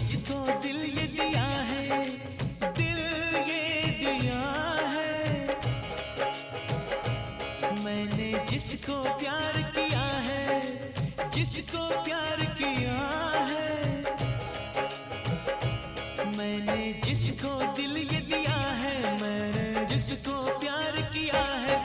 जिसको दिल ये दिया है, दिल ये दिया है। मैंने जिसको प्यार किया है, जिसको प्यार किया है। मैंने जिसको दिल ये दिया है, मैंने जिसको प्यार किया है।